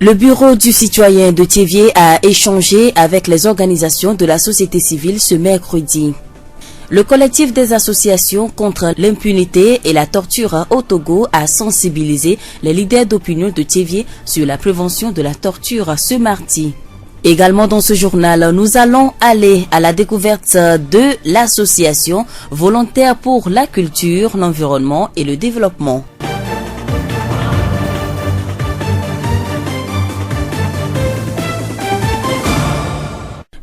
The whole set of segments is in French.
Le bureau du citoyen de Thiévié a échangé avec les organisations de la société civile ce mercredi. Le collectif des associations contre l'impunité et la torture au Togo a sensibilisé les leaders d'opinion de Thiévié sur la prévention de la torture ce mardi. Également dans ce journal, nous allons aller à la découverte de l'association volontaire pour la culture, l'environnement et le développement.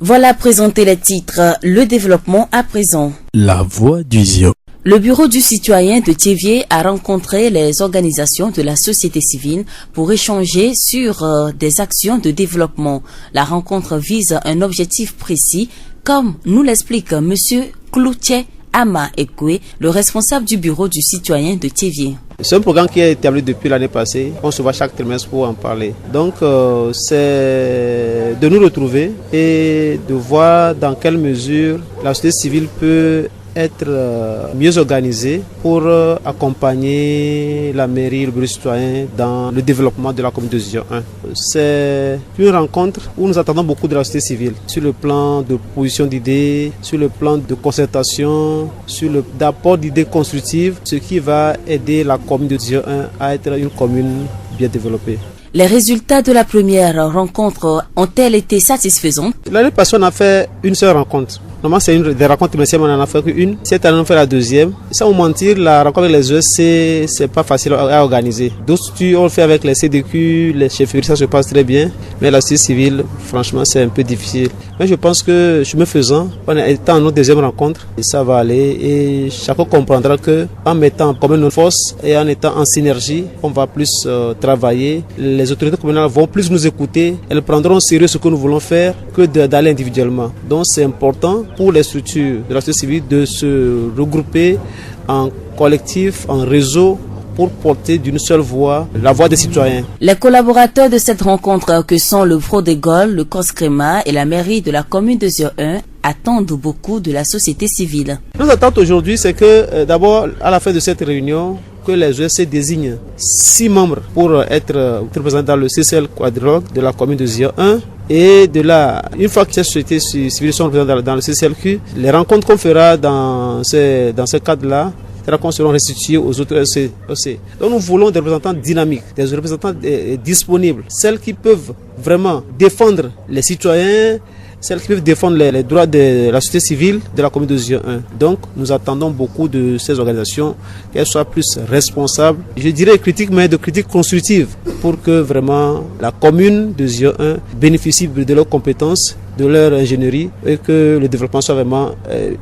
Voilà présenter les titres. Le développement à présent. La voix du Zio. Le bureau du citoyen de Thiévié a rencontré les organisations de la société civile pour échanger sur des actions de développement. La rencontre vise un objectif précis, comme nous l'explique M. Cloutier Ama Ekwe, le responsable du bureau du citoyen de Thiévié. C'est un programme qui est établi depuis l'année passée. On se voit chaque trimestre pour en parler. Donc, c'est de nous retrouver et de voir dans quelle mesure la société civile peut être mieux organisée pour accompagner la mairie, le bureau citoyen dans le développement de la commune de Zio 1. C'est une rencontre où nous attendons beaucoup de la société civile sur le plan de proposition d'idées, sur le plan de concertation, sur le d'apport d'idées constructives, ce qui va aider la commune de Zio 1 à être une commune bien développée. Les résultats de la première rencontre ont-elles été satisfaisants? L'année passée, on a fait une seule rencontre. Normalement, c'est des rencontres trimestrielles, mais on en a fait qu'une. Cette année, on fait la deuxième. Sans vous mentir, la rencontre avec les ESC, c'est pas facile à organiser. D'autres structures, on le fait avec les CDQ, les chefferies, ça se passe très bien. Mais la société civile, franchement, c'est un peu difficile. Mais je pense que, chemin faisant, on est en notre deuxième rencontre, et ça va aller. Et chacun comprendra que, en mettant comme nos forces et en étant en synergie, on va plus travailler. Les autorités communales vont plus nous écouter. Elles prendront au sérieux ce que nous voulons faire que d'aller individuellement. Donc, c'est important pour les structures de la société civile de se regrouper en collectif, en réseau, pour porter d'une seule voix la voix des citoyens. Les collaborateurs de cette rencontre que sont le Prodégol, le COSCREMA et la mairie de la commune de Zio 1 attendent beaucoup de la société civile. Nos attentes aujourd'hui, c'est que d'abord, à la fin de cette réunion, que les ESC désignent 6 membres pour être représentés dans le CCL Quadrilogue de la commune de Zio 1. Et de là, une fois que ces sociétés civiles sont représentées dans le CCLQ, les rencontres qu'on fera dans ce cadre-là, ces rencontres seront restituées aux autres ESC. Donc nous voulons des représentants dynamiques, des représentants disponibles, celles qui peuvent vraiment défendre les citoyens, celles qui peuvent défendre les droits de la société civile de la commune de Zio 1. Donc, nous attendons beaucoup de ces organisations, qu'elles soient plus responsables, je dirais critiques, mais de critiques constructives, pour que vraiment la commune de Zio 1 bénéficie de leurs compétences, de leur ingénierie, et que le développement soit vraiment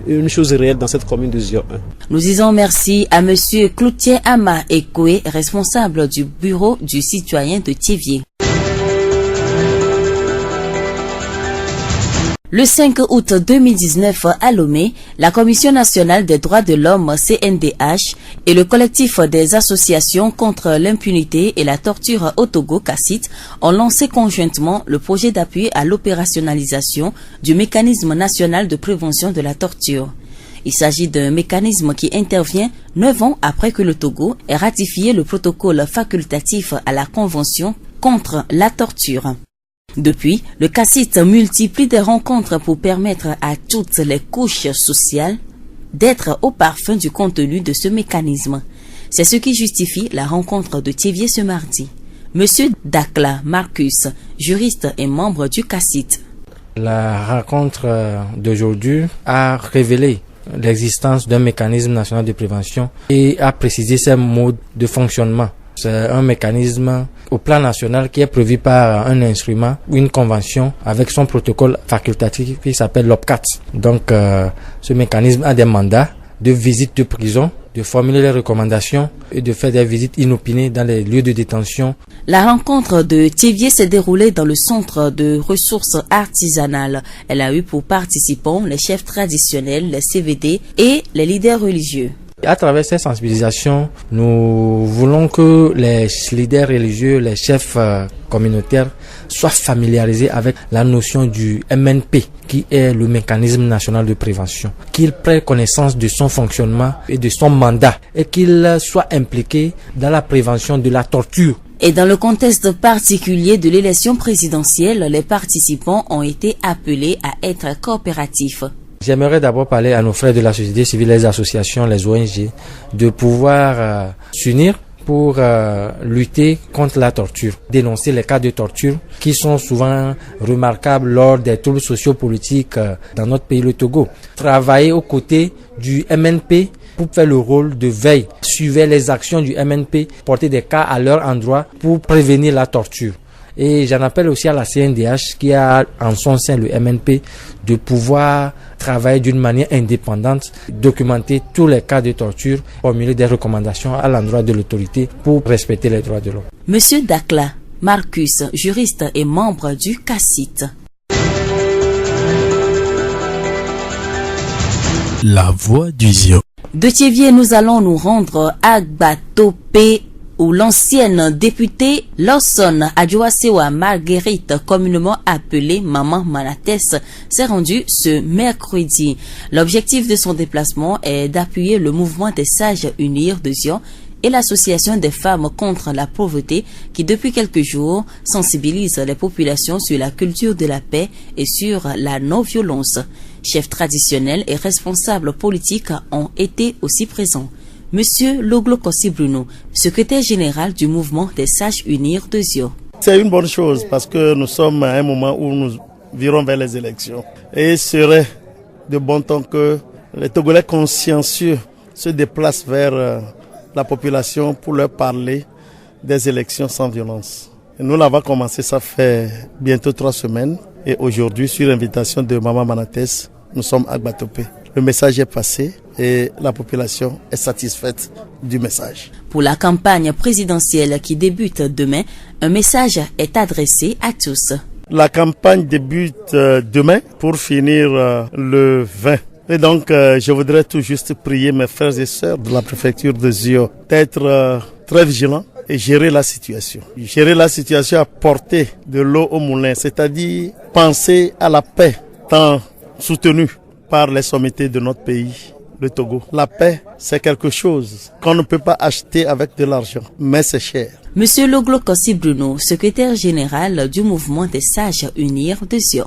une chose réelle dans cette commune de Zio 1. Nous disons merci à M. Cloutier Ama Ekwe, responsable du bureau du citoyen de Thiévié. Le 5 août 2019 à Lomé, la Commission nationale des droits de l'homme CNDH et le collectif des associations contre l'impunité et la torture au Togo CACIT ont lancé conjointement le projet d'appui à l'opérationnalisation du mécanisme national de prévention de la torture. Il s'agit d'un mécanisme qui intervient 9 ans après que le Togo ait ratifié le protocole facultatif à la Convention contre la torture. Depuis, le CACIT multiplie des rencontres pour permettre à toutes les couches sociales d'être au parfum du contenu de ce mécanisme. C'est ce qui justifie la rencontre de Thiévié ce mardi. Monsieur Dakla Marcus, juriste et membre du CACIT. La rencontre d'aujourd'hui a révélé l'existence d'un mécanisme national de prévention et a précisé ses modes de fonctionnement. C'est un mécanisme au plan national qui est prévu par un instrument ou une convention avec son protocole facultatif qui s'appelle l'OPCAT. Donc, ce mécanisme a des mandats de visite de prison, de formuler les recommandations et de faire des visites inopinées dans les lieux de détention. La rencontre de Thiévié s'est déroulée dans le centre de ressources artisanales. Elle a eu pour participants les chefs traditionnels, les CVD et les leaders religieux. À travers ces sensibilisations, nous voulons que les leaders religieux, les chefs communautaires soient familiarisés avec la notion du MNP, qui est le mécanisme national de prévention, qu'ils prennent connaissance de son fonctionnement et de son mandat et qu'ils soient impliqués dans la prévention de la torture Et dans le contexte particulier de l'élection présidentielle, les participants ont été appelés à être coopératifs. J'aimerais d'abord parler à nos frères de la société civile, les associations, les ONG, de pouvoir s'unir pour lutter contre la torture, dénoncer les cas de torture qui sont souvent remarquables lors des troubles sociopolitiques dans notre pays, le Togo. Travailler aux côtés du MNP pour faire le rôle de veille, suivre les actions du MNP, porter des cas à leur endroit pour prévenir la torture. Et j'en appelle aussi à la CNDH qui a en son sein le MNP de pouvoir travailler d'une manière indépendante, documenter tous les cas de torture, formuler des recommandations à l'endroit de l'autorité pour respecter les droits de l'homme. Monsieur Dakla Marcus, juriste et membre du CACIT. La voix du Zio. De Thiévier, nous allons nous rendre à Gbatopé, où l'ancienne députée Lawson Adjoasewa Marguerite, communément appelée Maman Manates, s'est rendue ce mercredi. L'objectif de son déplacement est d'appuyer le mouvement des Sages Unir de Zion et l'association des femmes contre la pauvreté qui depuis quelques jours sensibilise les populations sur la culture de la paix et sur la non-violence. Chefs traditionnels et responsables politiques ont été aussi présents. Monsieur Loglo Kossi Bruno, secrétaire général du mouvement des Sages Unir de Zio. C'est une bonne chose parce que nous sommes à un moment où nous virons vers les élections. Et il serait de bon temps que les Togolais consciencieux se déplacent vers la population pour leur parler des élections sans violence. Et nous l'avons commencé, ça fait bientôt 3 semaines. Et aujourd'hui, sur invitation de Maman Manates, nous sommes à Gbatopé. Le message est passé et la population est satisfaite du message. Pour la campagne présidentielle qui débute demain, un message est adressé à tous. La campagne débute demain pour finir le 20. Et donc, je voudrais tout juste prier mes frères et sœurs de la préfecture de Zio d'être très vigilants et gérer la situation. Gérer la situation à porter de l'eau au moulin, c'est-à-dire penser à la paix tant soutenue par les sommités de notre pays, le Togo. La paix, c'est quelque chose qu'on ne peut pas acheter avec de l'argent, mais c'est cher. Monsieur Loglo Kossi Bruno, secrétaire général du mouvement des Sages Unir de Zio.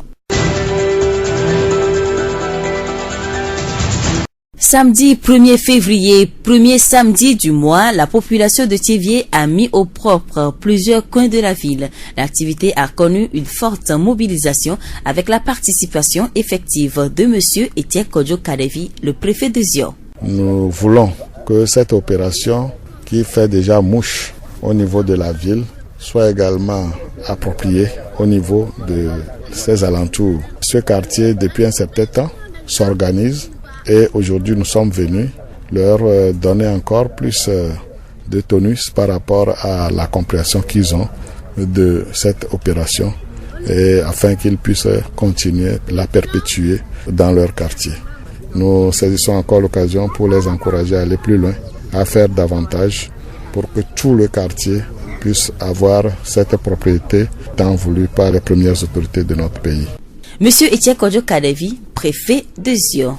Samedi 1er février, premier samedi du mois, la population de Thiévier a mis au propre plusieurs coins de la ville. L'activité a connu une forte mobilisation avec la participation effective de monsieur Etienne Kodjo Kadevi, le préfet de Zio. Nous voulons que cette opération qui fait déjà mouche au niveau de la ville soit également appropriée au niveau de ses alentours. Ce quartier, depuis un certain temps, s'organise. Et aujourd'hui, nous sommes venus leur donner encore plus de tonus par rapport à la compréhension qu'ils ont de cette opération et afin qu'ils puissent continuer, la perpétuer dans leur quartier. Nous saisissons encore l'occasion pour les encourager à aller plus loin, à faire davantage pour que tout le quartier puisse avoir cette propriété tant voulue par les premières autorités de notre pays. Monsieur Etienne Kodjo Kadevi, préfet de Zio.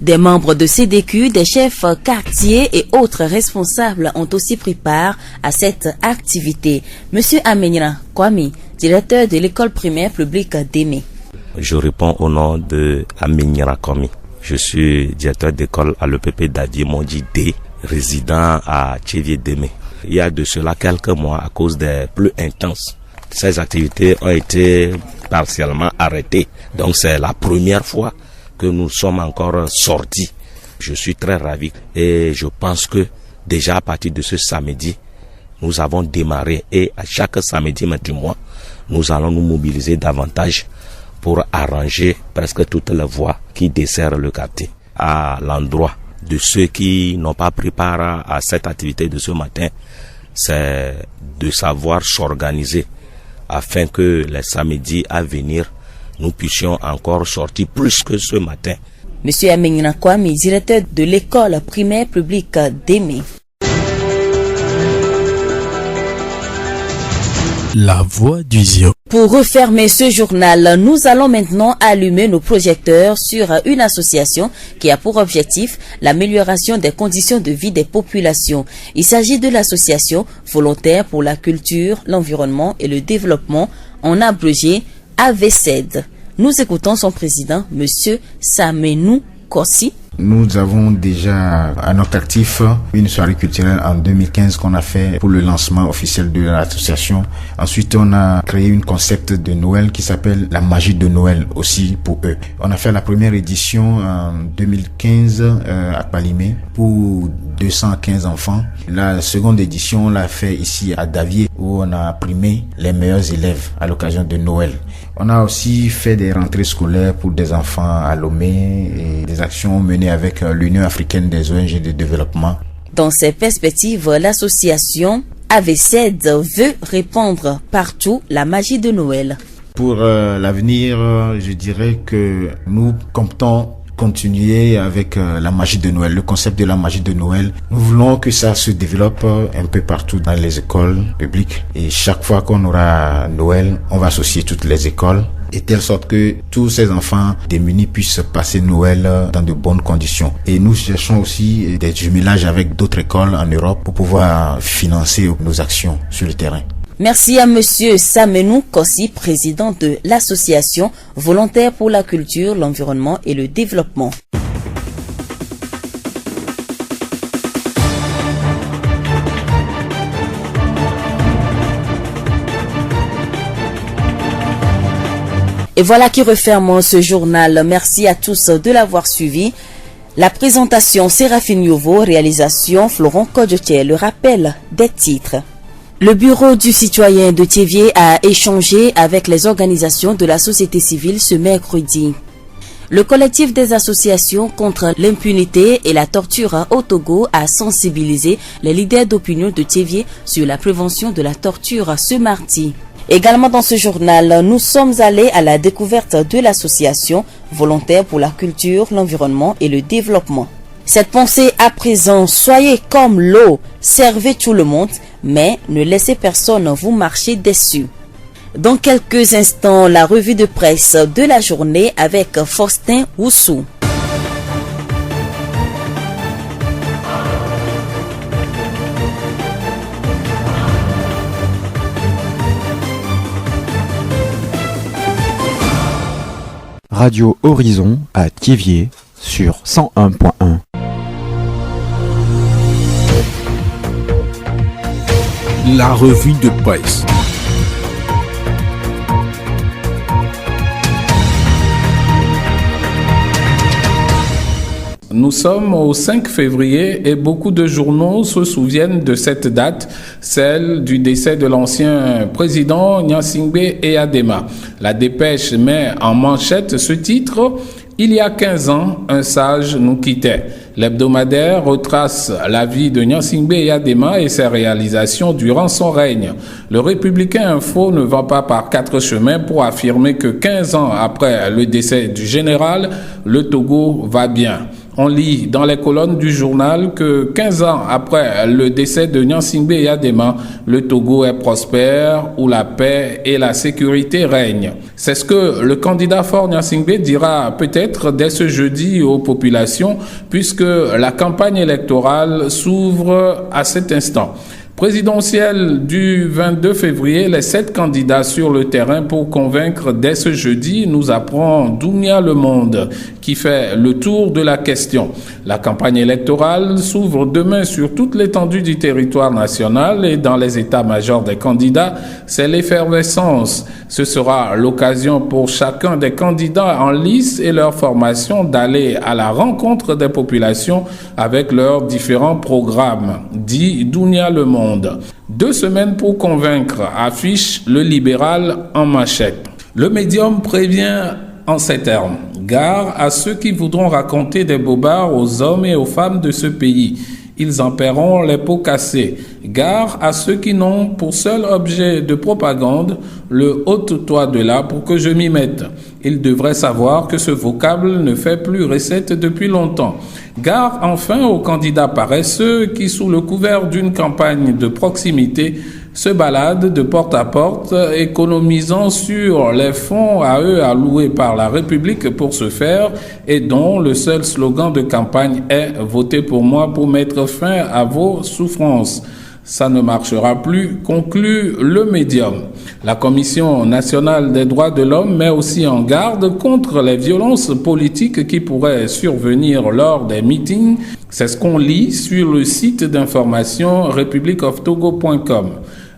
Des membres de CDQ, des chefs quartiers et autres responsables ont aussi pris part à cette activité. Monsieur Amenira Kwame, directeur de l'école primaire publique d'Emé. Je réponds au nom de Amenira Kwame. Je suis directeur d'école à l'EPP Dadie Mondi D, résident à Thiévier d'Emé. Il y a de cela quelques mois, à cause des pluies intenses, ces activités ont été partiellement arrêtées. Donc c'est la première fois que nous sommes encore sortis. Je suis très ravi et je pense que déjà à partir de ce samedi, nous avons démarré et à chaque samedi du mois, nous allons nous mobiliser davantage pour arranger presque toutes les voies qui desserrent le quartier. À l'endroit de ceux qui n'ont pas pris part à cette activité de ce matin, c'est de savoir s'organiser afin que les samedis à venir, nous puissions encore sortir plus que ce matin. Monsieur Amenina Kwame, directeur de l'école primaire publique d'Emé. La voix du Zio. Pour refermer ce journal, nous allons maintenant allumer nos projecteurs sur une association qui a pour objectif l'amélioration des conditions de vie des populations. Il s'agit de l'association volontaire pour la culture, l'environnement et le développement, en abrégé AVCED. Nous écoutons son président, Monsieur Samenou Kossi. Nous avons déjà à notre actif une soirée culturelle en 2015 qu'on a fait pour le lancement officiel de l'association. Ensuite, on a créé un concept de Noël qui s'appelle la magie de Noël aussi pour eux. On a fait la première édition en 2015 à Palimé pour 215 enfants. La seconde édition, on l'a fait ici à Davier où on a primé les meilleurs élèves à l'occasion de Noël. On a aussi fait des rentrées scolaires pour des enfants à Lomé et des actions menées avec l'Union africaine des ONG de développement. Dans ces perspectives, l'association AVCED veut répandre partout la magie de Noël. Pour l'avenir, je dirais que nous comptons continuer avec la magie de Noël, le concept de la magie de Noël. Nous voulons que ça se développe un peu partout dans les écoles publiques. Et chaque fois qu'on aura Noël, on va associer toutes les écoles et telle sorte que tous ces enfants démunis puissent passer Noël dans de bonnes conditions. Et nous cherchons aussi des jumelages avec d'autres écoles en Europe pour pouvoir financer nos actions sur le terrain. Merci à Monsieur Samenou Kossi, président de l'association volontaire pour la culture, l'environnement et le développement. Et voilà qui referme ce journal. Merci à tous de l'avoir suivi. La présentation Séraphine Yovo, réalisation Florent Kodjotier. Le rappel des titres. Le bureau du citoyen de Thiévié a échangé avec les organisations de la société civile ce mercredi. Le collectif des associations contre l'impunité et la torture au Togo a sensibilisé les leaders d'opinion de Thiévié sur la prévention de la torture ce mardi. Également dans ce journal, nous sommes allés à la découverte de l'association volontaire pour la culture, l'environnement et le développement. Cette pensée à présent, soyez comme l'eau, servez tout le monde, mais ne laissez personne vous marcher dessus. Dans quelques instants, la revue de presse de la journée avec Faustin Oussou. Radio Horizon à Thiévié sur 101.1. La revue de presse. Nous sommes au 5 février et beaucoup de journaux se souviennent de cette date, celle du décès de l'ancien président Gnassingbé Eyadema. La dépêche met en manchette ce titre « Il y a 15 ans, un sage nous quittait ». L'hebdomadaire retrace la vie de Gnassingbé Eyadema et ses réalisations durant son règne. Le Républicain Info ne va pas par quatre chemins pour affirmer que 15 ans après le décès du général, le Togo va bien. On lit dans les colonnes du journal que 15 ans après le décès de Gnassingbé Eyadema, le Togo est prospère, où la paix et la sécurité règnent. C'est ce que le candidat fort Gnassingbé dira peut-être dès ce jeudi aux populations, puisque la campagne électorale s'ouvre à cet instant. Présidentielle du 22 février, les 7 candidats sur le terrain pour convaincre dès ce jeudi, nous apprend Dounia Le Monde, qui fait le tour de la question. La campagne électorale s'ouvre demain sur toute l'étendue du territoire national et dans les états-majors des candidats, c'est l'effervescence. Ce sera l'occasion pour chacun des candidats en lice et leur formation d'aller à la rencontre des populations avec leurs différents programmes, dit Dounia Le Monde. 2 semaines pour convaincre, affiche le libéral en manchette. Le médium prévient en ces termes. Gare à ceux qui voudront raconter des bobards aux hommes et aux femmes de ce pays. Ils en paieront les pots cassés. Gare à ceux qui n'ont pour seul objet de propagande le haut-toit de là pour que je m'y mette. Ils devraient savoir que ce vocable ne fait plus recette depuis longtemps. Gare enfin aux candidats paresseux qui, sous le couvert d'une campagne de proximité, se baladent de porte à porte, économisant sur les fonds à eux alloués par la République pour ce faire et dont le seul slogan de campagne est « Votez pour moi pour mettre fin à vos souffrances ». Ça ne marchera plus, conclut le médium. La Commission nationale des droits de l'homme met aussi en garde contre les violences politiques qui pourraient survenir lors des meetings. C'est ce qu'on lit sur le site d'information republicoftogo.com.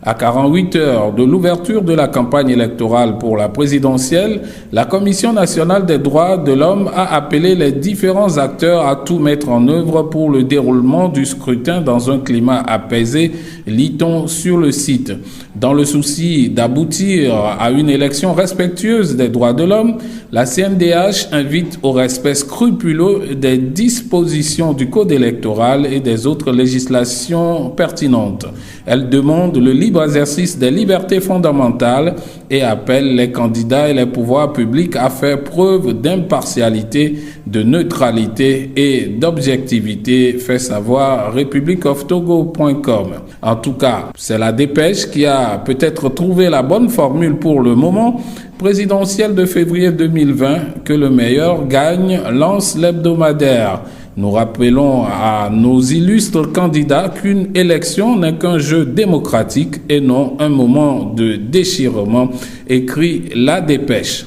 À 48 heures de l'ouverture de la campagne électorale pour la présidentielle, la Commission nationale des droits de l'homme a appelé les différents acteurs à tout mettre en œuvre pour le déroulement du scrutin dans un climat apaisé, lit-on sur le site. Dans le souci d'aboutir à une élection respectueuse des droits de l'homme, la CNDH invite au respect scrupuleux des dispositions du Code électoral et des autres législations pertinentes. Elle demande le libre exercice des libertés fondamentales et appelle les candidats et les pouvoirs publics à faire preuve d'impartialité, de neutralité et d'objectivité, fait savoir republicoftogo.com. En tout cas, c'est la dépêche qui a peut-être trouvé la bonne formule pour le moment présidentiel de février 2020 que le meilleur gagne, lance l'hebdomadaire. Nous rappelons à nos illustres candidats qu'une élection n'est qu'un jeu démocratique et non un moment de déchirement, écrit la dépêche.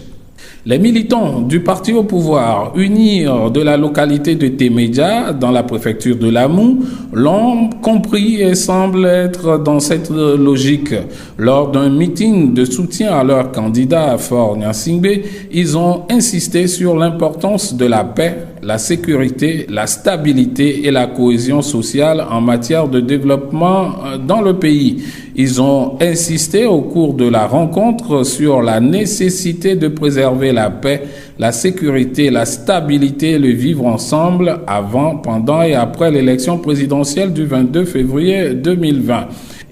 Les militants du parti au pouvoir UNIR de la localité de Témédia, dans la préfecture de Lamou, l'ont compris et semblent être dans cette logique. Lors d'un meeting de soutien à leur candidat Faure Gnassingbé, ils ont insisté sur l'importance de la paix, la sécurité, la stabilité et la cohésion sociale en matière de développement dans le pays. Ils ont insisté au cours de la rencontre sur la nécessité de préserver la paix, la sécurité, la stabilité et le vivre ensemble avant, pendant et après l'élection présidentielle du 22 février 2020.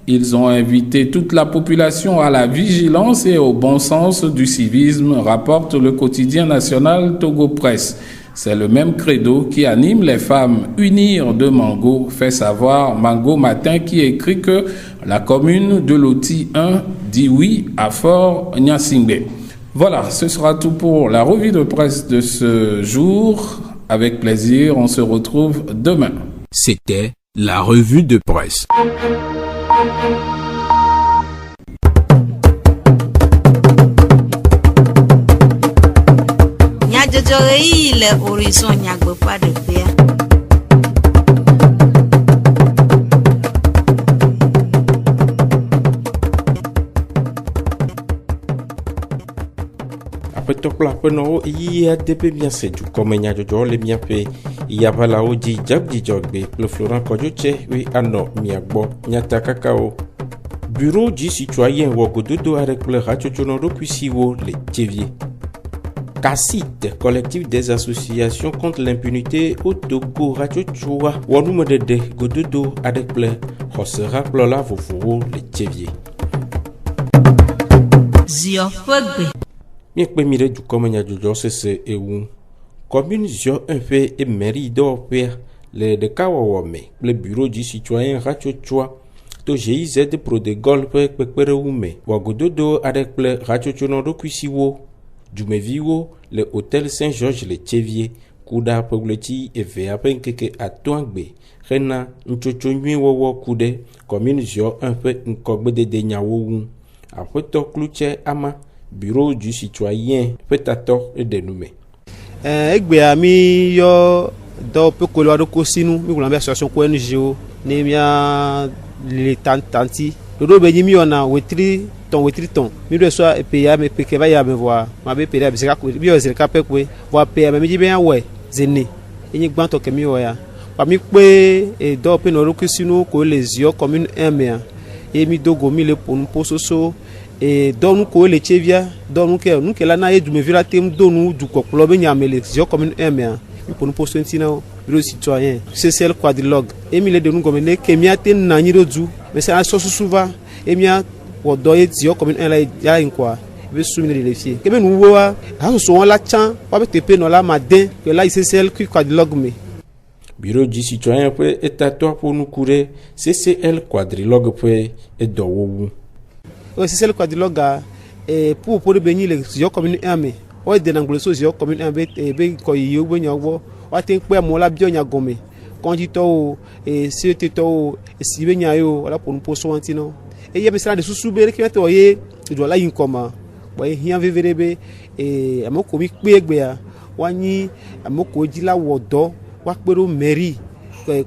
Ils ont invité toute la population à la vigilance et au bon sens du civisme, rapporte le quotidien national Togo Presse. C'est le même credo qui anime les femmes UNIR de Mango, fait savoir Mango Matin, qui écrit que la commune de Loti 1 dit oui à Faure Gnassingbé. Voilà, ce sera tout pour la revue de presse de ce jour. Avec plaisir, on se retrouve demain. C'était la revue de presse. Le horizon nyagbe pas de paix. Après tout la peine il y a des bien c'est du comme nya jojo le bien fait il y a pas là oji jabdi jogbe le Florent Kodjoche oui ano miagbo nyata kakao bureau du citoyen wogododo avec le rachochono kuisiwo le Tchevier. CACIT, collectif des associations contre l'impunité au Togo, Rachochoua, Wanumodede, Gododo, Adekple, Rossera, Plola, Voforo, les Tchevier. Ziofogbe. Miekpe mire du Komenya Jojo, c'est Ewu. Commune Zio, un fait et mairie d'Orpère, les de Kawawame, le bureau du citoyen Rachochoua, to GIZ pro de golpe, Pekpereume, Wagododo, Adekple, Rachochono, Kuisiwo. Jumeviwo, le hôtel Saint-Georges le Tchevier, Kouda Pogleti et Veapenkeke à Touangbe, Rena, Nchochonui Wowo Koude, commune Zio, un peu Nkogbe de Denyawo, après Toklouche Ama, bureau du citoyen, Petator et dénommé. Egbe ami yo do pekolo ado kosinu, mi kula association ko NGO, ne mia le tanti. Le be nyimi ona wetri ton mi do so e peya me peke va ya me voir ma be peya be se ka ko bi o se ka pe ko wa peya me ji be ya we zeni yin gban to ke mi o ya pa mi pe e do pe no roku sinu ko le Zio commune 1 mea e mi dogo mi le ponu pososo e do nu ko le Tchevia do nu ke la na e du me vira tem do nu du koklo be nya me le Zio commune 1 mea mi ponu poso ntina bureau citoyen CCL quadrilogue e mi le de nu gomene ke mi ate na nyi do du mais c'est un so souvent e mi o doye Zio commune 1 la ya inkwa be soumine de lefier ke be nu wo a so won la chan wa be tepe no la matin que la CCL quadrilogue me bureau du citoyen ƒe etato ƒo nuku CCL quadrilogue ƒe edɔwɔwu. CCL quadrilogue pour benyi le zio commune 1 me o de nangolo so zio commune 1 be ko yiyo bo nyagbo wa tin pe mo la bio nyagome konji to CT to sibe nyayo wala pour nous poso antino e ye besra de susu be ki to ye do la yin koma bo hian veverebe amoko mi pe egbe ya wani amoko jila wodo wa pero mairie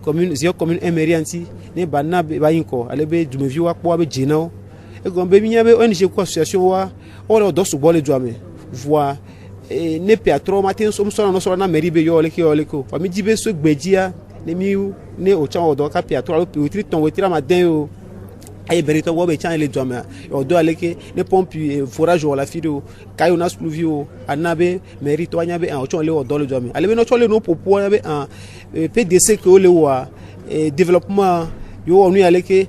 commune zio commune 1 mairie anti ne bana ba yin ko ale be dumevi wa po be jina e gon be mi be ONG ko association wa o le do so bo le joame voix ne pe atro matin so so na mairie be yo le ko fa mi jibe so gbejia ne mi ne o chan o do ka pe atro o tri ton o tira matin o ay berito wo be chan le joame o do aleke ne pompe forage o la fido kayo na pluvio anabe mairie to anya be en o chan le o do le joame ale be no chan le no popo anya be en PDC ko le wa développement yo onu aleke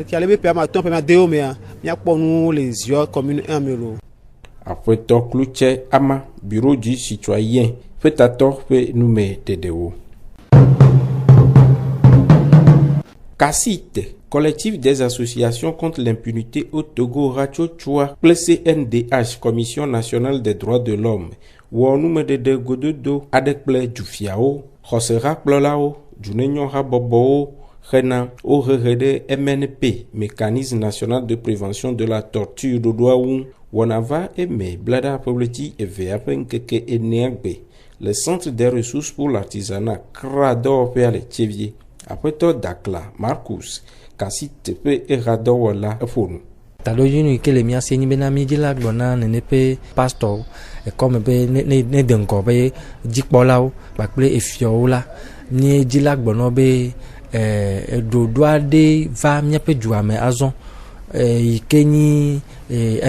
ki ale be pe ma ton pe ma deo me ya ponu les yeux commune 1 melo. Après to Cloutier Ama, bureau du citoyen, fait à tort fait nous met TDO. CACIT, collectif des associations contre l'impunité au Togo, Ratio Chua, CNDH, Commission nationale des droits de l'homme, ou on nous met de Gododo, Adek Ple du Fiao, Josera Plolao, Junenyo Rabobo, Rena, ORD MNP, Mécanisme national de prévention de la torture de Douaoun, Wanava Eme, Blada Pobleti et Veapenkeke et Néagbe, le centre des ressources pour l'artisanat, Krador Péale Tchevier, après tout Dakla, Marcus, Kassit Tepe et Radowala Fonu. Talo yunu ke le mia seni bena mi dila gbona ne pe pastor e comme be ne denko be jikpolao ba ple efiola ni dila gbona be dodoa de va mia pe juame azon ikeni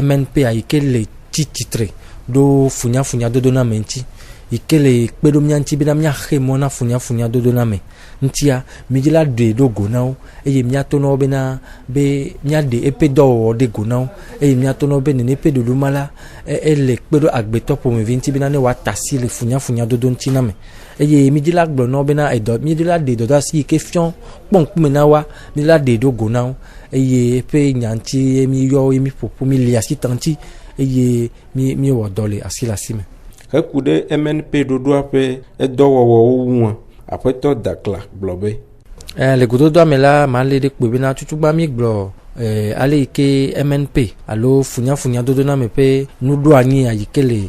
MNP a ikele titre do funya do na menti ikele pedo mianti bina mia khemona funya do na me ntia mijila de do gonao eye mia tono bena be mia de epedo de gonao eye mia tono be ne pedo do mala ele pedo agbeto po me vinti bina ne watasi le funya do ntina me eye mijila gbono bena edo mijila de do da si question ponk mena wa mijila de do gonao eye pe nyanti mi yo mi popo mi liasi tanti eye mi wodole asila sime Hekude MNP dodo ape edowowo wuwa après to Dakla blobe le gododo amela male de kpebina tutuba mi glo ale ike MNP alo funya dodo na mepe nudo anyi ayikele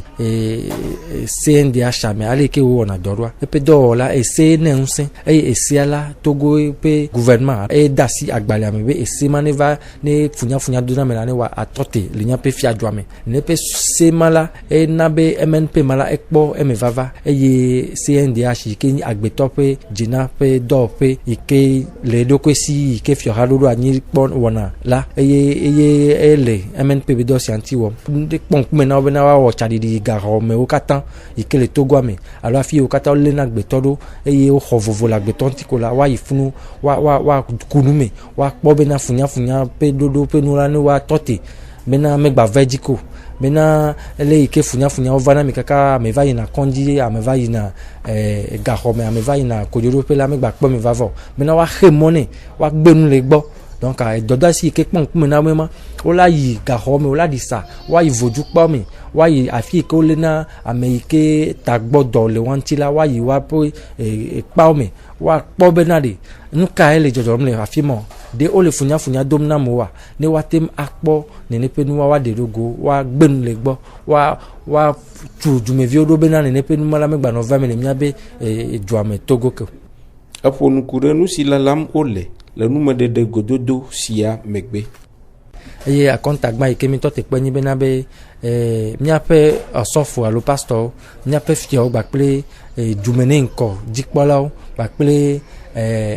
CNDH ame ale ike wo na dorwa epe do la ese ne unse esiala Togo pe gouvernement dasi agbale amebe ese maneva ne funya dodo na mela ne wa atote linya pe fia dwame ne pe se mala nabe MNP mala ekpo emevava CNDH ike agbeto pe jina pe do pe ike le dokwesi ike fiora dodo anyi pon wona la ele MNP be do sianti wo de ponk mena obena wa chadi di garo me o katan ikele Togo ame alo afi o kata le na gbetodo o khovovo la gbetonti ko la wa ifunu wa kunume wa kpo bena funya pe dodo pe nura ni wa tote bena megba vegiko bena ele ike funya ovana mi kaka me va ina konji me va ina garo me va ina kodoro pe la megba kpo me va vo bena wa khemone wa gbenu le gbo donc doda si ke pon kumena mema ola yi gahome ola disa wa yi voju pa mi wa yi afi ke olena ameike tagbodo le wantila wa yi wa po pa mi wa po benade nuka ele jojo mle afi mo de ole funya domna mo wa ne watem akpo ne penu wa de rogo wa gbenu le gbo wa tu jumevi odo benane ne penu mala megba no 20 mele miabe juame Togo ko afonu kurenu silalam ole le nume de gododo sia megbe eye a contact ma ikemi to te pe ni bena be miape osofo alo pastor miape fio gba ple jumene nko jikpolao gba ple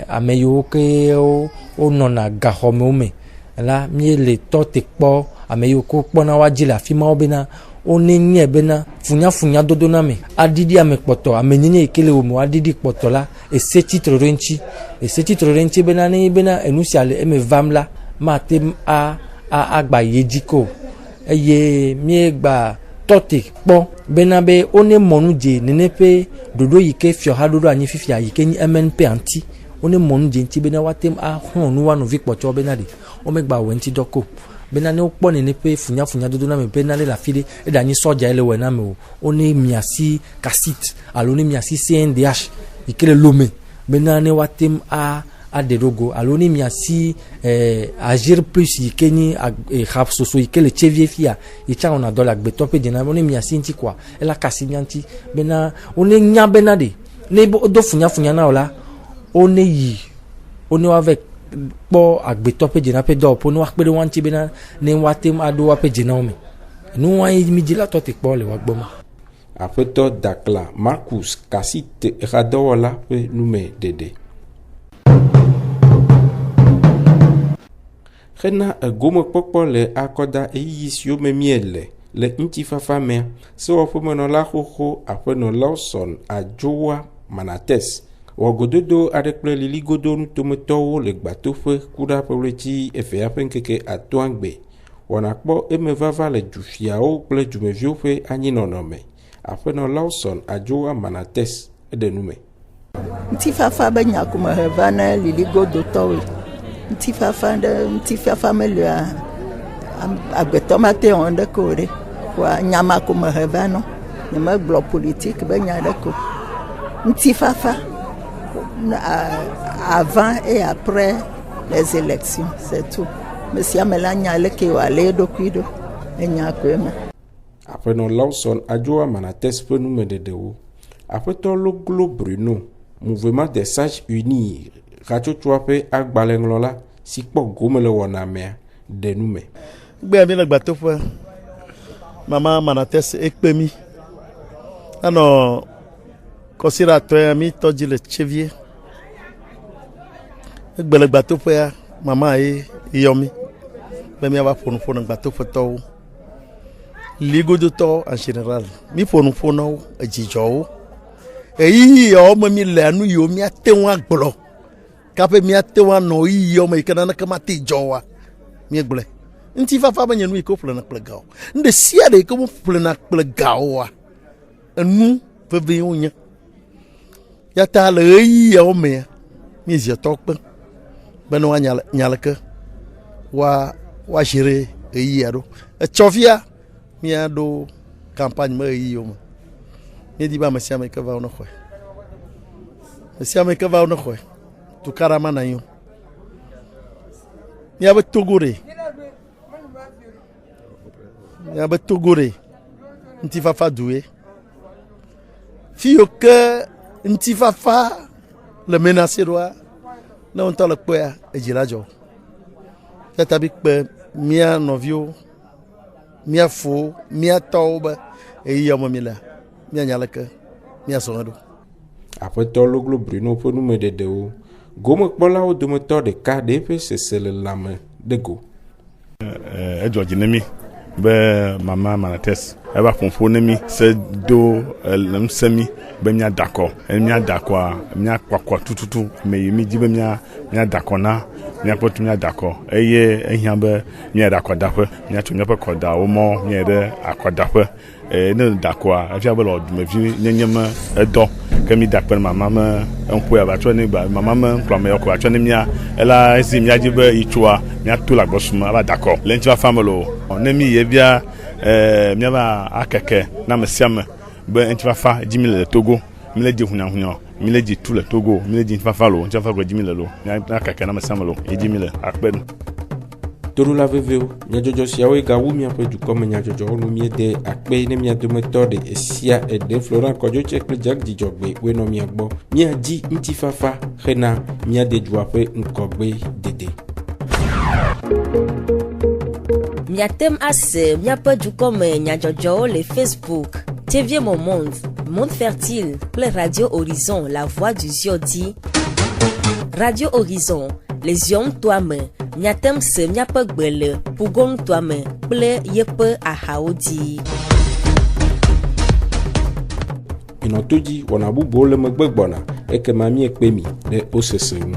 ameyo ke o nona gahome ome la mi le to te po ameyo ko pona wa jila fi ma obena oni nye bena funya dodo na me adidi ame poto amenyenye ikele omo adidi poto la ese titre renchi bena ni bena enusiale eme vamla matem a agba yejiko eye mi gba tɔte kpɔ bena be one mɔnu dze nene ƒe ɖoɖo yi ke fiɔha ɖoɖo anyi fifia yi ke nye MNP anti one mɔnu dze ŋuti bena woatem axlɔ nu wa nɔvi kpɔtsɔ bena ɖe womegba wɔ ŋuti dɔ ko bena ne wokpɔ nene ƒe funyafunya dodo na me bena le afi ɖe eɖe anyi sɔdza ele wɔ na me o one miasi kasit alo ne miasi CNDH yi ke le lome bena ne woatem aɖe ɖogo alo ne miasi Agir Plus yi ke nye hasoso yi ke le tsevie fia yi tsa wɔna dɔ le agbetɔ ƒe dzena ne miasi ŋuti koa ela kasi mia ŋuti bena one nya bena ɖe ne do funyafunya na o la one yi one wave kpɔ agbetɔ ƒe dzena ƒe dɔwɔƒe ne woakpe ɖe wa ŋuti bena ne woatem aɖo woaƒe dzenawo me nu wa ye mi dzila tɔ te kpɔ le wa gbɔ ma. Aƒetɔ Dakla Marcus Kasit exadɔwɔla ƒe nume ɖeɖe. Hena egomekpɔkpɔ le akɔda eyiyi siwo me miele le ŋutifafa mea sewɔƒemenɔla xoxo aƒenɔ Lawson Adjoa Manates wɔgododo aɖe kple liligodo nutometɔwo le gbatoƒe ku ɖe ƒe ɣleti evea ƒe ŋkeke atɔa gbe wɔna kpɔ eme vava le dufiawo kple dumeviwo ƒe anyinɔnɔ me. Aƒenɔ Lawson Adjoa Manates eɖe nume. Ŋutifafa be nyakume heva na liligodotɔwoe. Ŋutifafa mele agbetɔ mate wɔn ɖe ko ɖe wa nyama ko me heva no ne megblɔ politique be nya ɖe ko. Ŋutifafa avant et après les élections c'est tout. Mesia me la nya leke wale ɖokui ɖo enya ko eme. Aƒenɔ Lawson Adjoa Manates ƒe nume ɖeɖewo. Aƒetɔ Loglo Bruno, Mouvement des Sages Unis, hatsotsoa ƒe agbalẽŋlɔla si kpɔ gome le wɔna mea ɖe nume. Gbe mi le gbatoƒe, Mama Manates ekpe mi. Anɔ kɔsiratɔe mi tɔdzi le tsevie. Egbe le gbatoƒea, mama ye yɔ mi be miava ƒo nu ƒo ne gbatoƒetɔwo. Ligodotɔ en général, mi ƒo nu ƒo na wo edzidzɔwo. Eyi yawo me mi le nu yiwo miate ŋu agblɔ kaƒe miate ŋu anɔ yi yawo me yi ke naneke mate dzɔ wa miegblɔe. Ŋutifafa be nye nu yi ke ƒlena kple gawo. Nu ɖe sia ɖe yi ke ƒlena kple gawoa enu veve wonye. Ya ta le ɣeyiɣi yawo mea mi zietɔ kpe be ne woanya leke woazire ɣeyiɣia ɖo. Etsɔvia miaɖo campagne me ɣeyiɣiwo me. Miedi be ame sia ame ke va wo ne xɔe. Ame sia ame ke va wo ne xɔe. Tukara ma na nyo. Miabe Togo ɖe. Miabe Togo ɖe. Ŋutifafa due. Fi yiwo ke ŋutifafa le menase ɖoa ne ŋutɔ le kpɔa edzi la dzɔ. Tata bi kpe mia nɔviwo, mia fowo, mia tɔwo be eyiya me mi le. Mianya leke miazɔ eɖo. Aƒetɔ Loglo Bruno ƒe nume ɖeɖewo. Gomekpɔlawo dometɔ ɖeka ɖe eƒe sese le lãme ɖe go. Edzɔ dzi ne mi be Mama Manates eva ƒoƒo ne mi se do ŋusẽ mi be miada akɔ. Miada akɔa miakpɔ akɔ tututu me yi mi di be miada akɔ na miakpɔtu miada akɔ eye ehiã be miaɖe akɔdaƒe miatso miaƒe kɔdawo mɔ miaɖe akɔdaƒe. Ne da akɔa efia be le dumevi nyenye me edɔ ke mi da akpe mama me ŋkɔe abatsɔ ne ba mama me ŋkplɔ me yɔkɔ atsɔ ne mia ela esi miadzi be itsoa miato le agbɔsume ava da akɔ le ŋutifafa me lo ne mi ye bia miava akeke na ame sia me be ŋutifafa dzi mi le Togo mi le dzi hunyahunya mi le dzi tu le Togo mi le dzi ŋutifafa lo ŋutifafa gbe dzi mi le lo akeke na ame sia me lo ye dzi mi le akpe nu. Toɖola vevewo, nyadzɔdzɔ siawo gawu miaƒe dukɔme nyadzɔdzɔwo nu miede akpe ne mia dometɔ ɖe esia eɖe Florent Kɔdzotse kple Jack Dzidzɔgbe wenɔ mia gbɔ. Miadzi ŋutifafa hena miade dua ƒe ŋkɔgbe dede. Miatem ase miaƒe dukɔme nyadzɔdzɔwo le Facebook, TV Monde, Monde Fertile kple Radio Horizon, La Voix du Ziodi. Radio Horizon, les yom toame. Miatem se miaƒe gbe le Pugon toame kple yeƒe ahawo dzi. Minɔto dzi wɔna bubuwo le megbe gbɔna ekema miekpe mi ɖe wo sese ŋu.